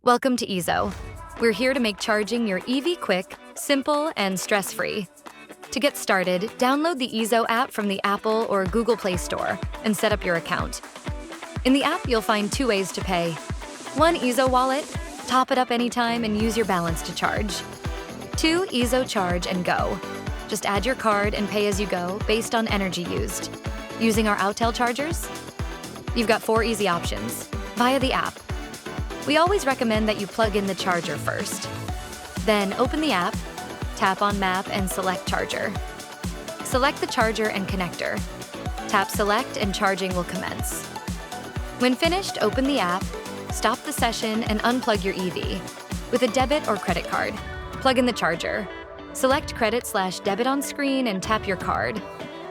Welcome to EZO. We're here to make charging your EV quick, simple, and stress-free. To get started, download the EZO app from the Apple or Google Play Store and set up your account. In the app, you'll find two ways to pay. One, EZO Wallet, top it up anytime and use your balance to charge. Two, EZO Charge and Go. Just add your card and pay as you go based on energy used. Using our Autel chargers? You've got four easy options via the app. We always recommend that you plug in the charger first. Then open the app, tap on Map and select Charger. Select the charger and connector. Tap Select and charging will commence. When finished, open the app, stop the session and unplug your EV. With a debit or credit card, plug in the charger. Select credit/debit on screen and tap your card.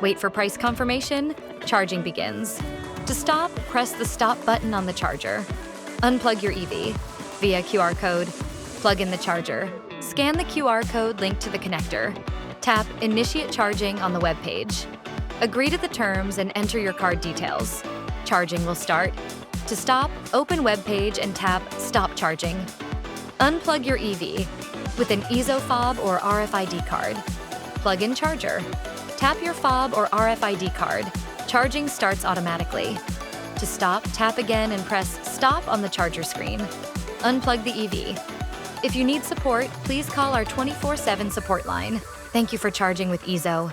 Wait for price confirmation, charging begins. To stop, press the stop button on the charger. Unplug your EV via QR code. Plug in the charger. Scan the QR code linked to the connector. Tap Initiate Charging on the web page. Agree to the terms and enter your card details. Charging will start. To stop, open web page and tap Stop Charging. Unplug your EV with an EZO fob or RFID card. Plug in charger. Tap your fob or RFID card. Charging starts automatically. To stop, tap again and press Stop on the charger screen. Unplug the EV. If you need support, please call our 24/7 support line. Thank you for charging with EZO.